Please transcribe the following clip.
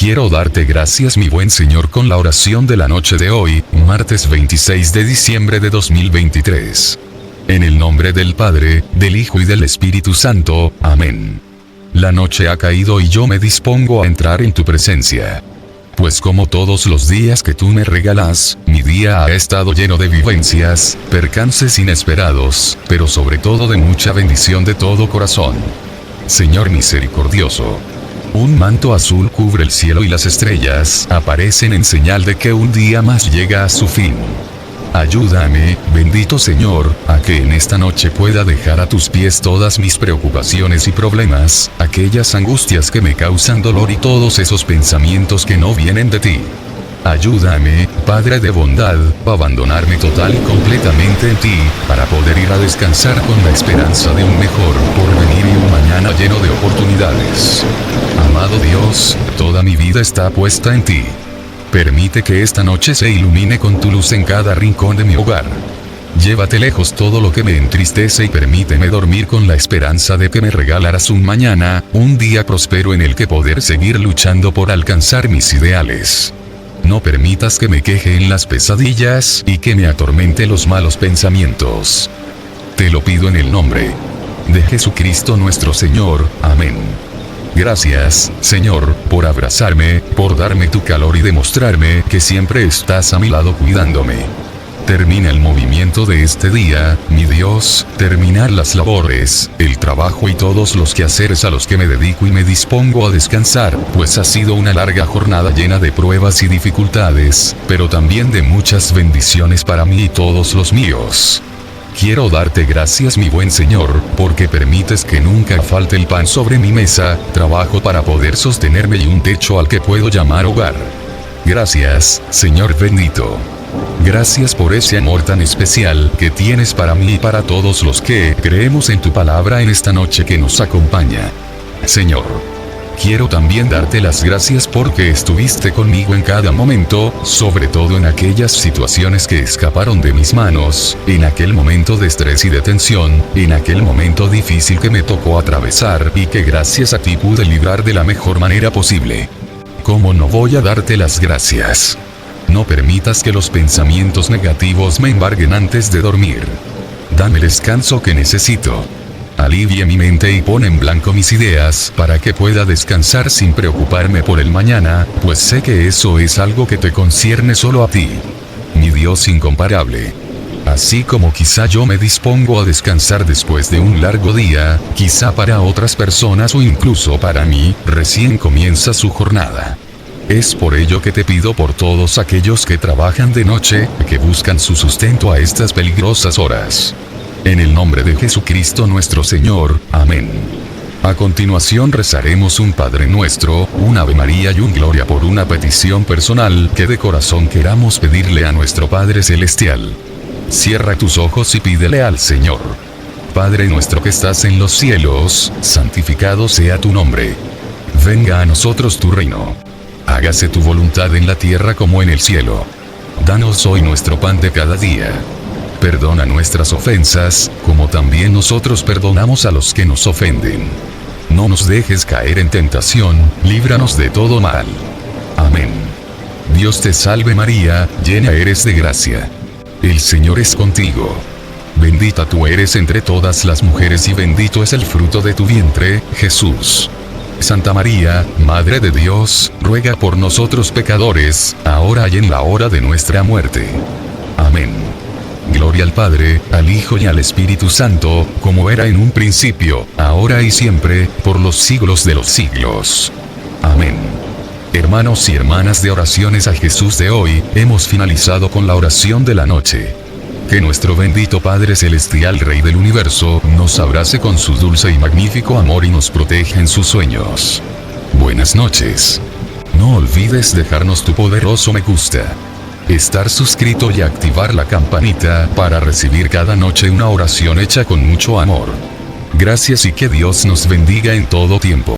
Quiero darte gracias, mi buen Señor, con la oración de la noche de hoy, martes 26 de diciembre de 2023. En el nombre del Padre, del Hijo y del Espíritu Santo, amén. La noche ha caído y yo me dispongo a entrar en tu presencia. Pues como todos los días que tú me regalas, mi día ha estado lleno de vivencias, percances inesperados, pero sobre todo de mucha bendición de todo corazón. Señor misericordioso. Un manto azul cubre el cielo y las estrellas aparecen en señal de que un día más llega a su fin. Ayúdame, bendito Señor, a que en esta noche pueda dejar a tus pies todas mis preocupaciones y problemas, aquellas angustias que me causan dolor y todos esos pensamientos que no vienen de ti. Ayúdame, Padre de bondad, a abandonarme total y completamente en ti, para poder ir a descansar con la esperanza de un mejor porvenir y un mañana lleno de oportunidades. Amado Dios, toda mi vida está puesta en ti. Permite que esta noche se ilumine con tu luz en cada rincón de mi hogar. Llévate lejos todo lo que me entristece y permíteme dormir con la esperanza de que me regalarás un mañana, un día próspero en el que poder seguir luchando por alcanzar mis ideales. No permitas que me queje en las pesadillas y que me atormente los malos pensamientos. Te lo pido en el nombre de Jesucristo nuestro Señor, amén. Gracias, Señor, por abrazarme, por darme tu calor y demostrarme que siempre estás a mi lado cuidándome. Termina el movimiento de este día, mi Dios, terminar las labores, el trabajo y todos los quehaceres a los que me dedico y me dispongo a descansar, pues ha sido una larga jornada llena de pruebas y dificultades, pero también de muchas bendiciones para mí y todos los míos. Quiero darte gracias, mi buen Señor, porque permites que nunca falte el pan sobre mi mesa, trabajo para poder sostenerme y un techo al que puedo llamar hogar. Gracias, Señor bendito. Gracias por ese amor tan especial que tienes para mí y para todos los que creemos en tu palabra en esta noche que nos acompaña. Señor, quiero también darte las gracias porque estuviste conmigo en cada momento, sobre todo en aquellas situaciones que escaparon de mis manos, en aquel momento de estrés y de tensión, en aquel momento difícil que me tocó atravesar y que gracias a ti pude librar de la mejor manera posible. ¿Cómo no voy a darte las gracias? No permitas que los pensamientos negativos me embarguen antes de dormir. Dame el descanso que necesito. Alivia mi mente y pon en blanco mis ideas para que pueda descansar sin preocuparme por el mañana, pues sé que eso es algo que te concierne solo a ti. Mi Dios incomparable. Así como quizá yo me dispongo a descansar después de un largo día, quizá para otras personas o incluso para mí, recién comienza su jornada. Es por ello que te pido por todos aquellos que trabajan de noche, que buscan su sustento a estas peligrosas horas. En el nombre de Jesucristo nuestro Señor, amén. A continuación rezaremos un Padre Nuestro, un Ave María y un Gloria por una petición personal que de corazón queramos pedirle a nuestro Padre Celestial. Cierra tus ojos y pídele al Señor. Padre nuestro que estás en los cielos, santificado sea tu nombre. Venga a nosotros tu reino. Hágase tu voluntad en la tierra como en el cielo. Danos hoy nuestro pan de cada día. Perdona nuestras ofensas, como también nosotros perdonamos a los que nos ofenden. No nos dejes caer en tentación, líbranos de todo mal. Amén. Dios te salve María, llena eres de gracia. El Señor es contigo. Bendita tú eres entre todas las mujeres y bendito es el fruto de tu vientre, Jesús. Santa María, Madre de Dios, ruega por nosotros pecadores, ahora y en la hora de nuestra muerte. Amén. Gloria al Padre, al Hijo y al Espíritu Santo, como era en un principio, ahora y siempre, por los siglos de los siglos. Amén. Hermanos y hermanas de Oraciones a Jesús de hoy, hemos finalizado con la oración de la noche. Que nuestro bendito Padre Celestial Rey del Universo, nos abrace con su dulce y magnífico amor y nos proteja en sus sueños. Buenas noches. No olvides dejarnos tu poderoso me gusta, estar suscrito y activar la campanita para recibir cada noche una oración hecha con mucho amor. Gracias y que Dios nos bendiga en todo tiempo.